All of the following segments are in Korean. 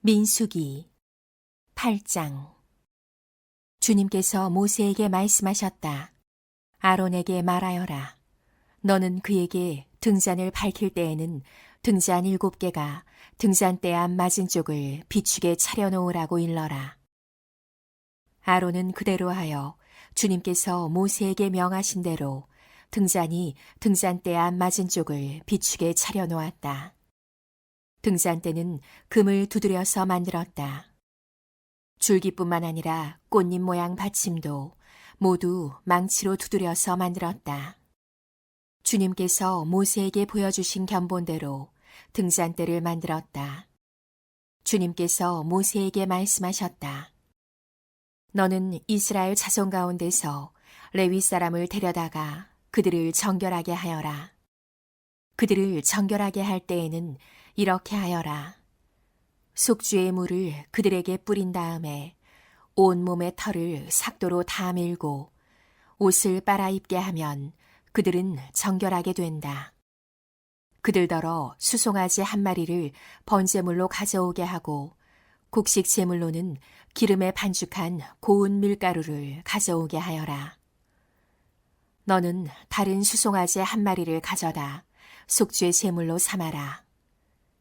민수기 8장. 주님께서 모세에게 말씀하셨다. 아론에게 말하여라. 너는 그에게 등잔을 밝힐 때에는 등잔 7개가 등잔대 앞 맞은 쪽을 비추게 차려놓으라고 일러라. 아론은 그대로 하여 주님께서 모세에게 명하신 대로 등잔이 등잔대 앞 맞은 쪽을 비추게 차려놓았다. 등잔대는 금을 두드려서 만들었다. 줄기뿐만 아니라 꽃잎 모양 받침도 모두 망치로 두드려서 만들었다. 주님께서 모세에게 보여주신 견본대로 등잔대를 만들었다. 주님께서 모세에게 말씀하셨다. 너는 이스라엘 자손 가운데서 레위 사람을 데려다가 그들을 정결하게 하여라. 그들을 정결하게 할 때에는 이렇게 하여라. 속죄의 물을 그들에게 뿌린 다음에 온몸의 털을 삭도로 다 밀고 옷을 빨아입게 하면 그들은 정결하게 된다. 그들더러 수송아지 1마리를 번제물로 가져오게 하고 곡식 제물로는 기름에 반죽한 고운 밀가루를 가져오게 하여라. 너는 다른 수송아지 1마리를 가져다 속죄 제물로 삼아라.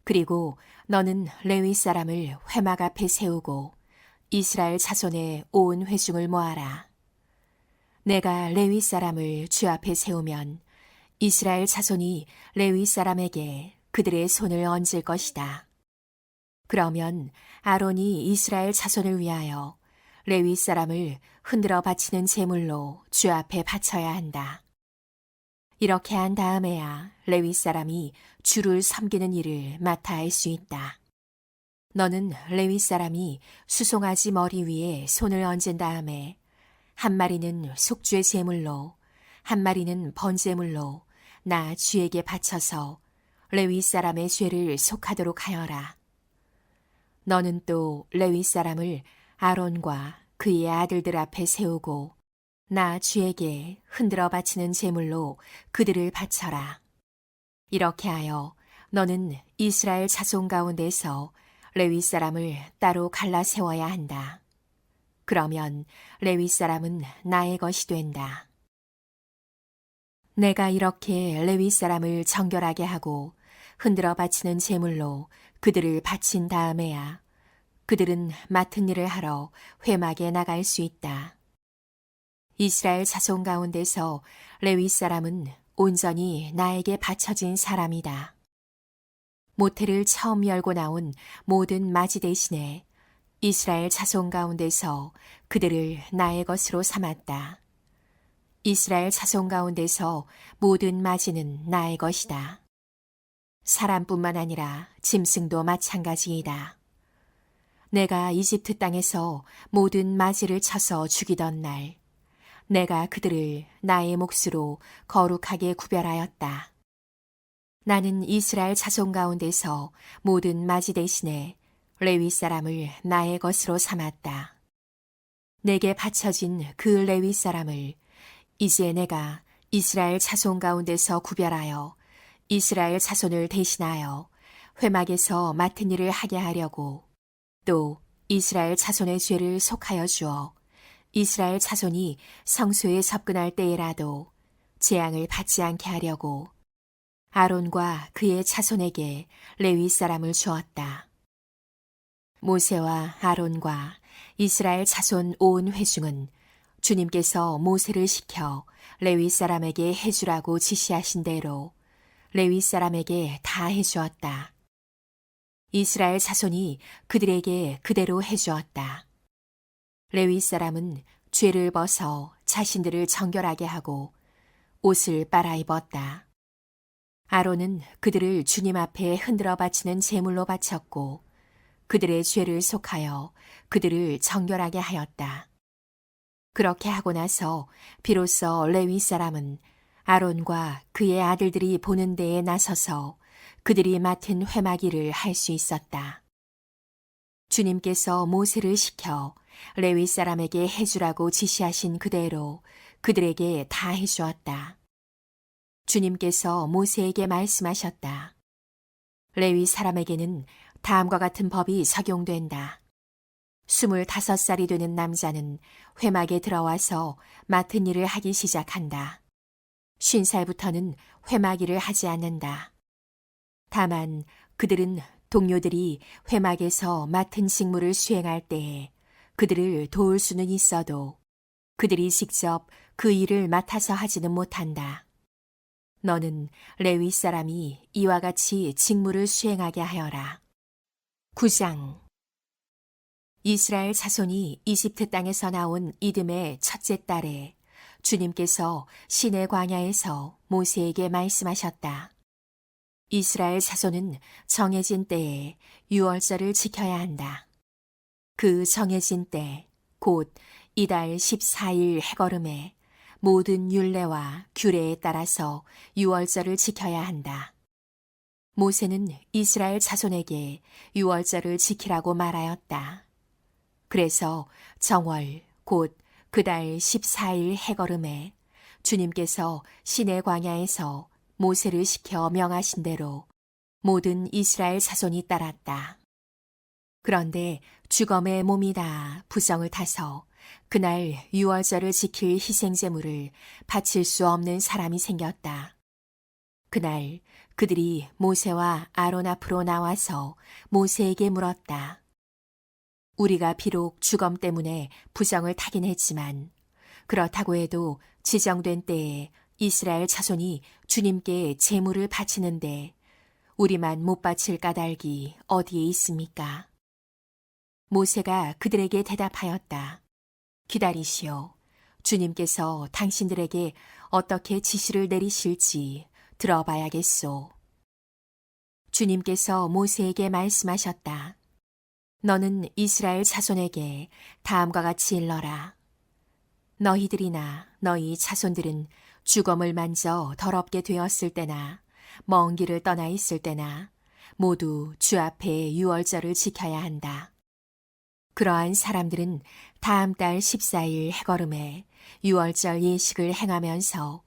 그리고 너는 레위 사람을 회막 앞에 세우고 이스라엘 자손의 온 회중을 모아라. 내가 레위 사람을 주 앞에 세우면 이스라엘 자손이 레위 사람에게 그들의 손을 얹을 것이다. 그러면 아론이 이스라엘 자손을 위하여 레위 사람을 흔들어 바치는 제물로 주 앞에 바쳐야 한다. 이렇게 한 다음에야 레위 사람이 주를 섬기는 일을 맡아 할 수 있다. 너는 레위 사람이 수송아지 머리 위에 손을 얹은 다음에 1마리는 속죄 제물로 1마리는 번제물로 나 주에게 바쳐서 레위 사람의 죄를 속하도록 하여라. 너는 또 레위 사람을 아론과 그의 아들들 앞에 세우고 나 주에게 흔들어 바치는 제물로 그들을 바쳐라. 이렇게 하여 너는 이스라엘 자손 가운데서 레위 사람을 따로 갈라 세워야 한다. 그러면 레위 사람은 나의 것이 된다. 내가 이렇게 레위 사람을 정결하게 하고 흔들어 바치는 제물로 그들을 바친 다음에야 그들은 맡은 일을 하러 회막에 나갈 수 있다. 이스라엘 자손 가운데서 레위 사람은 온전히 나에게 바쳐진 사람이다. 모태를 처음 열고 나온 모든 맞이 대신에 이스라엘 자손 가운데서 그들을 나의 것으로 삼았다. 이스라엘 자손 가운데서 모든 맞이는 나의 것이다. 사람뿐만 아니라 짐승도 마찬가지이다. 내가 이집트 땅에서 모든 맞이를 쳐서 죽이던 날, 내가 그들을 나의 몫으로 거룩하게 구별하였다. 나는 이스라엘 자손 가운데서 모든 맞이 대신에 레위 사람을 나의 것으로 삼았다. 내게 바쳐진 그 레위 사람을 이제 내가 이스라엘 자손 가운데서 구별하여 이스라엘 자손을 대신하여 회막에서 맡은 일을 하게 하려고 또 이스라엘 자손의 죄를 속하여 주어 이스라엘 자손이 성소에 접근할 때에라도 재앙을 받지 않게 하려고 아론과 그의 자손에게 레위 사람을 주었다. 모세와 아론과 이스라엘 자손 온 회중은 주님께서 모세를 시켜 레위 사람에게 해주라고 지시하신 대로 레위 사람에게 다 해주었다. 이스라엘 자손이 그들에게 그대로 해주었다. 레위 사람은 죄를 벗어 자신들을 정결하게 하고 옷을 빨아입었다. 아론은 그들을 주님 앞에 흔들어 바치는 제물로 바쳤고 그들의 죄를 속하여 그들을 정결하게 하였다. 그렇게 하고 나서 비로소 레위 사람은 아론과 그의 아들들이 보는 데에 나서서 그들이 맡은 회막 일을 할 수 있었다. 주님께서 모세를 시켜 레위 사람에게 해주라고 지시하신 그대로 그들에게 다 해주었다. 주님께서 모세에게 말씀하셨다. 레위 사람에게는 다음과 같은 법이 적용된다. 25살이 되는 남자는 회막에 들어와서 맡은 일을 하기 시작한다. 50살부터는 회막 일을 하지 않는다. 다만 그들은 동료들이 회막에서 맡은 직무를 수행할 때에 그들을 도울 수는 있어도 그들이 직접 그 일을 맡아서 하지는 못한다. 너는 레위 사람이 이와 같이 직무를 수행하게 하여라. 9장 이스라엘 자손이 이집트 땅에서 나온 이듬의 첫째 달에 주님께서 시내 광야에서 모세에게 말씀하셨다. 이스라엘 자손은 정해진 때에 유월절을 지켜야 한다. 그 정해진 때, 곧 이달 14일 해걸음에 모든 율례와 규례에 따라서 유월절을 지켜야 한다. 모세는 이스라엘 자손에게 유월절을 지키라고 말하였다. 그래서 정월, 곧 그달 14일 해걸음에 주님께서 시내 광야에서 모세를 시켜 명하신 대로 모든 이스라엘 자손이 따랐다. 그런데 주검의 몸이 다 부정을 타서 그날 유월절을 지킬 희생제물을 바칠 수 없는 사람이 생겼다. 그날 그들이 모세와 아론 앞으로 나와서 모세에게 물었다. 우리가 비록 주검 때문에 부정을 타긴 했지만 그렇다고 해도 지정된 때에 이스라엘 자손이 주님께 제물을 바치는데 우리만 못 바칠 까닭이 어디에 있습니까? 모세가 그들에게 대답하였다. 기다리시오. 주님께서 당신들에게 어떻게 지시를 내리실지 들어봐야겠소. 주님께서 모세에게 말씀하셨다. 너는 이스라엘 자손에게 다음과 같이 일러라. 너희들이나 너희 자손들은 주검을 만져 더럽게 되었을 때나 먼 길을 떠나 있을 때나 모두 주 앞에 유월절을 지켜야 한다. 그러한 사람들은 다음 달 14일 해걸음에 유월절 예식을 행하면서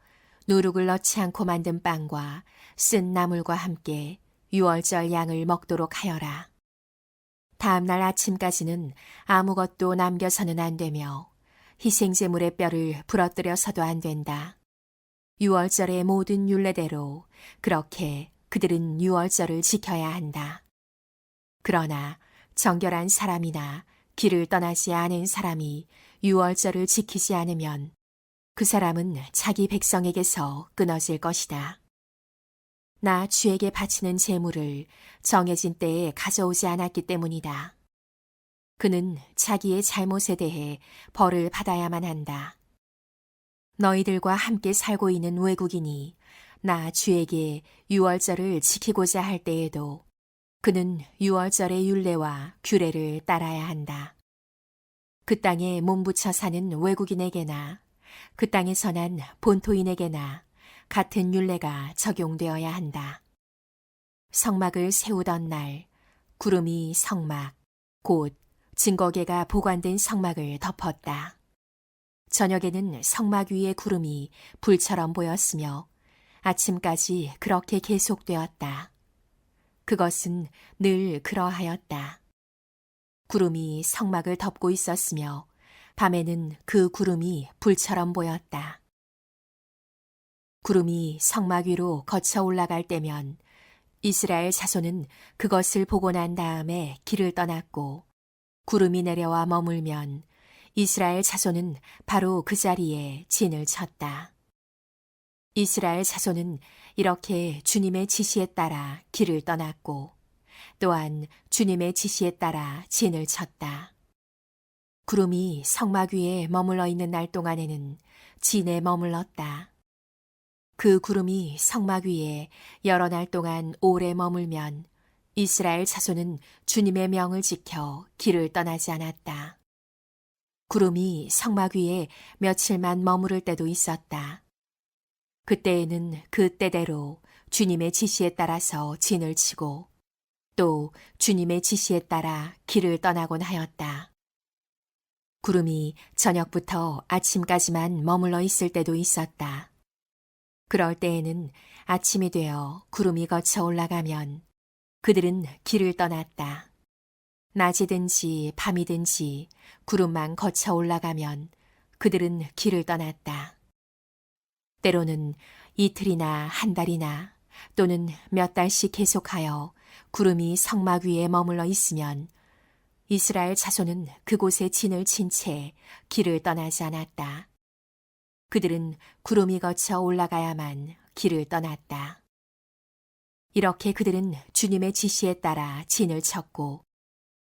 누룩을 넣지 않고 만든 빵과 쓴 나물과 함께 유월절 양을 먹도록 하여라. 다음 날 아침까지는 아무것도 남겨서는 안 되며 희생제물의 뼈를 부러뜨려서도 안 된다. 유월절의 모든 율례대로 그렇게 그들은 유월절을 지켜야 한다. 그러나 정결한 사람이나 길을 떠나지 않은 사람이 유월절을 지키지 않으면 그 사람은 자기 백성에게서 끊어질 것이다. 나 주에게 바치는 제물을 정해진 때에 가져오지 않았기 때문이다. 그는 자기의 잘못에 대해 벌을 받아야만 한다. 너희들과 함께 살고 있는 외국인이 나 주에게 유월절을 지키고자 할 때에도 그는 유월절의 율례와 규례를 따라야 한다. 그 땅에 몸붙여 사는 외국인에게나 그 땅에서 난 본토인에게나 같은 율례가 적용되어야 한다. 성막을 세우던 날 구름이 성막, 곧 증거궤가 보관된 성막을 덮었다. 저녁에는 성막 위의 구름이 불처럼 보였으며 아침까지 그렇게 계속되었다. 그것은 늘 그러하였다. 구름이 성막을 덮고 있었으며 밤에는 그 구름이 불처럼 보였다. 구름이 성막 위로 거쳐 올라갈 때면 이스라엘 자손은 그것을 보고 난 다음에 길을 떠났고 구름이 내려와 머물면 이스라엘 자손은 바로 그 자리에 진을 쳤다. 이스라엘 자손은 이렇게 주님의 지시에 따라 길을 떠났고 또한 주님의 지시에 따라 진을 쳤다. 구름이 성막 위에 머물러 있는 날 동안에는 진에 머물렀다. 그 구름이 성막 위에 여러 날 동안 오래 머물면 이스라엘 자손은 주님의 명을 지켜 길을 떠나지 않았다. 구름이 성막 위에 며칠만 머무를 때도 있었다. 그때에는 그 때대로 주님의 지시에 따라서 진을 치고 또 주님의 지시에 따라 길을 떠나곤 하였다. 구름이 저녁부터 아침까지만 머물러 있을 때도 있었다. 그럴 때에는 아침이 되어 구름이 거쳐 올라가면 그들은 길을 떠났다. 낮이든지 밤이든지 구름만 거쳐 올라가면 그들은 길을 떠났다. 때로는 이틀이나 한 달이나 또는 몇 달씩 계속하여 구름이 성막 위에 머물러 있으면 이스라엘 자손은 그곳에 진을 친 채 길을 떠나지 않았다. 그들은 구름이 거쳐 올라가야만 길을 떠났다. 이렇게 그들은 주님의 지시에 따라 진을 쳤고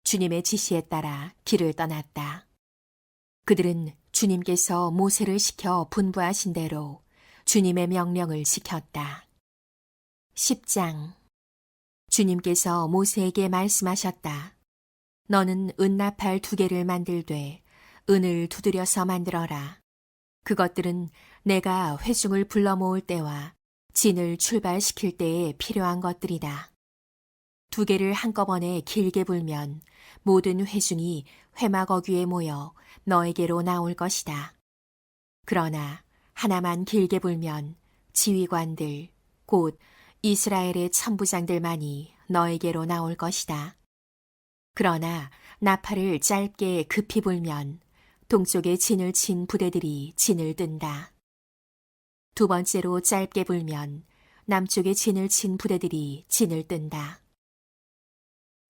주님의 지시에 따라 길을 떠났다. 그들은 주님께서 모세를 시켜 분부하신 대로 주님의 명령을 지켰다. 10장. 주님께서 모세에게 말씀하셨다. 너는 은나팔 2개를 만들되 은을 두드려서 만들어라. 그것들은 내가 회중을 불러 모을 때와 진을 출발시킬 때에 필요한 것들이다. 2개를 한꺼번에 길게 불면 모든 회중이 회막어귀에 모여 너에게로 나올 것이다. 그러나 하나만 길게 불면 지휘관들, 곧 이스라엘의 천부장들만이 너에게로 나올 것이다. 그러나 나팔을 짧게 급히 불면 동쪽에 진을 친 부대들이 진을 뜬다. 2번째로 짧게 불면 남쪽에 진을 친 부대들이 진을 뜬다.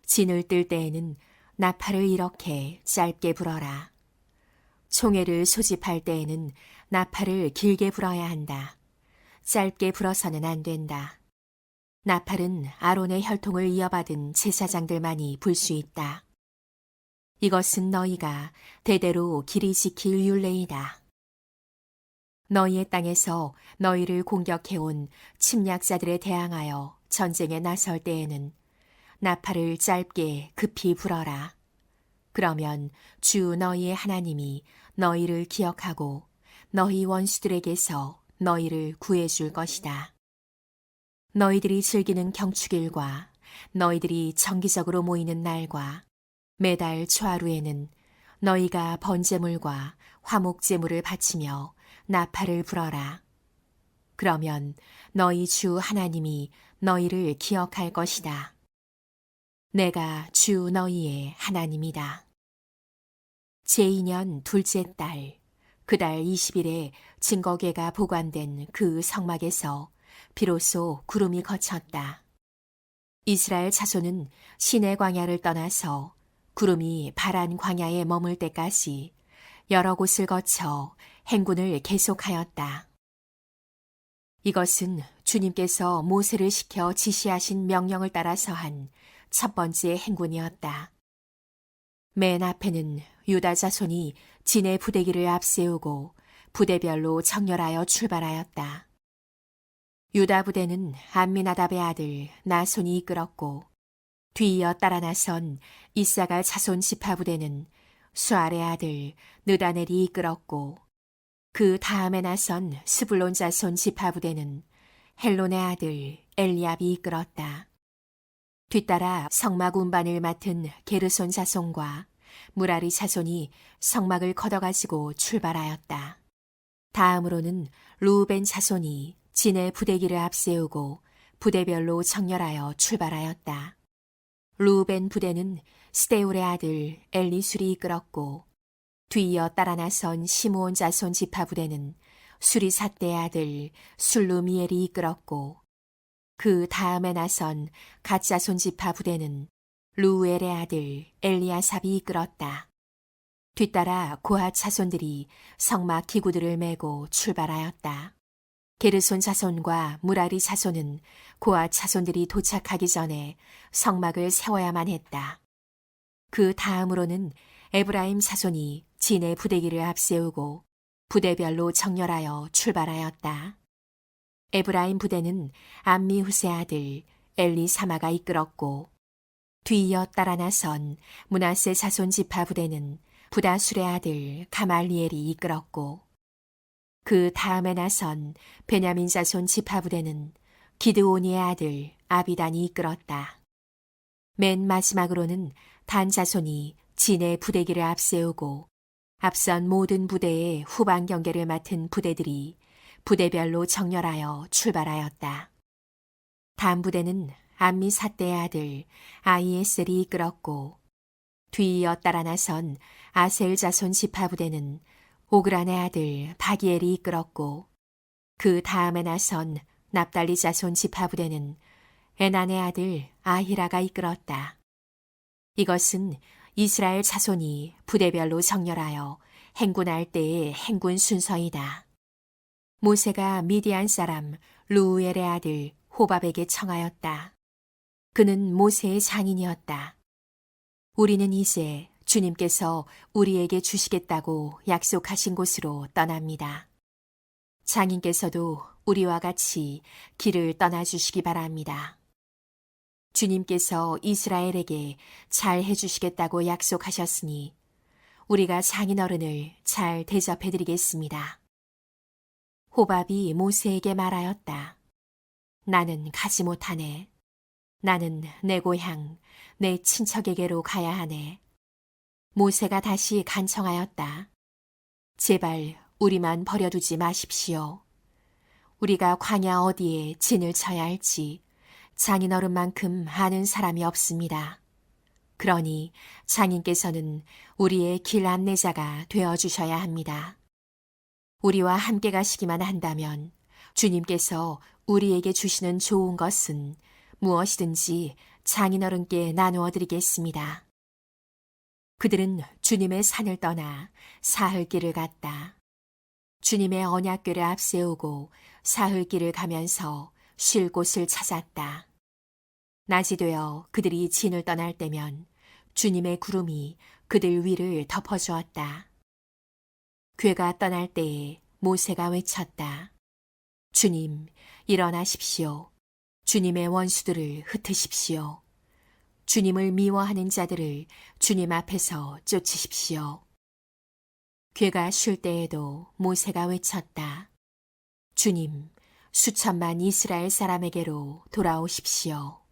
진을 뜰 때에는 나팔을 이렇게 짧게 불어라. 총애를 소집할 때에는 나팔을 길게 불어야 한다. 짧게 불어서는 안 된다. 나팔은 아론의 혈통을 이어받은 제사장들만이 불 수 있다. 이것은 너희가 대대로 길이 지킬 율례이다. 너희의 땅에서 너희를 공격해온 침략자들에 대항하여 전쟁에 나설 때에는 나팔을 짧게 급히 불어라. 그러면 주 너희의 하나님이 너희를 기억하고 너희 원수들에게서 너희를 구해줄 것이다. 너희들이 즐기는 경축일과 너희들이 정기적으로 모이는 날과 매달 초하루에는 너희가 번제물과 화목제물을 바치며 나팔을 불어라. 그러면 너희 주 하나님이 너희를 기억할 것이다. 내가 주 너희의 하나님이다. 제2년 둘째 달, 그달 20일에 증거궤가 보관된 그 성막에서 비로소 구름이 거쳤다. 이스라엘 자손은 시내 광야를 떠나서 구름이 바란 광야에 머물 때까지 여러 곳을 거쳐 행군을 계속하였다. 이것은 주님께서 모세를 시켜 지시하신 명령을 따라서 한 첫 번째 행군이었다. 맨 앞에는 유다 자손이 진의 부대기를 앞세우고 부대별로 정렬하여 출발하였다. 유다 부대는 암미나답의 아들 나손이 이끌었고 뒤이어 따라 나선 이사갈 자손 지파 부대는 수알의 아들 느다넬이 이끌었고 그 다음에 나선 스불론 자손 지파 부대는 헬론의 아들 엘리압이 이끌었다. 뒤따라 성막 운반을 맡은 게르손 자손과 무라리 자손이 성막을 걷어가지고 출발하였다. 다음으로는 루벤 자손이 진의 부대기를 앞세우고 부대별로 정렬하여 출발하였다. 루벤 부대는 스데울의 아들 엘리술이 이끌었고 뒤이어 따라 나선 시므온 자손 지파 부대는 수리삿대의 아들 술루미엘이 이끌었고 그 다음에 나선 갓 자손 지파 부대는 루엘의 아들 엘리아삽이 이끌었다. 뒤따라 고핫 자손들이 성막 기구들을 메고 출발하였다. 게르손 자손과 무라리 자손은 고핫 자손들이 도착하기 전에 성막을 세워야만 했다. 그 다음으로는 에브라임 자손이 진의 부대기를 앞세우고 부대별로 정렬하여 출발하였다. 에브라임 부대는 암미후세 아들 엘리사마가 이끌었고 뒤이어 따라 나선 므낫세 자손 지파 부대는 부다술의 아들 가말리엘이 이끌었고 그 다음에 나선 베냐민 자손 지파 부대는 기드오니의 아들 아비단이 이끌었다. 맨 마지막으로는 단 자손이 진의 부대기를 앞세우고 앞선 모든 부대의 후방 경계를 맡은 부대들이 부대별로 정렬하여 출발하였다. 단 부대는 암미사대의 아들 아이에셀이 이끌었고, 뒤이어 따라 나선 아셀 자손 지파 부대는 오그란의 아들 바기엘이 이끌었고, 그 다음에 나선 납달리 자손 지파 부대는 에난의 아들 아히라가 이끌었다. 이것은 이스라엘 자손이 부대별로 정렬하여 행군할 때의 행군 순서이다. 모세가 미디안 사람 루우엘의 아들 호밥에게 청하였다. 그는 모세의 장인이었다. 우리는 이제 주님께서 우리에게 주시겠다고 약속하신 곳으로 떠납니다. 장인께서도 우리와 같이 길을 떠나주시기 바랍니다. 주님께서 이스라엘에게 잘 해주시겠다고 약속하셨으니 우리가 장인어른을 잘 대접해드리겠습니다. 호밥이 모세에게 말하였다. 나는 가지 못하네. 나는 내 고향, 내 친척에게로 가야 하네. 모세가 다시 간청하였다. 제발 우리만 버려두지 마십시오. 우리가 광야 어디에 진을 쳐야 할지 장인어른만큼 아는 사람이 없습니다. 그러니 장인께서는 우리의 길 안내자가 되어주셔야 합니다. 우리와 함께 가시기만 한다면 주님께서 우리에게 주시는 좋은 것은 무엇이든지 장인어른께 나누어 드리겠습니다. 그들은 주님의 산을 떠나 사흘길을 갔다. 주님의 언약궤를 앞세우고 사흘길을 가면서 쉴 곳을 찾았다. 낮이 되어 그들이 진을 떠날 때면 주님의 구름이 그들 위를 덮어주었다. 궤가 떠날 때에 모세가 외쳤다. 주님, 일어나십시오. 주님의 원수들을 흩으십시오. 주님을 미워하는 자들을 주님 앞에서 쫓으십시오. 궤가 쉴 때에도 모세가 외쳤다. 주님, 수천만 이스라엘 사람에게로 돌아오십시오.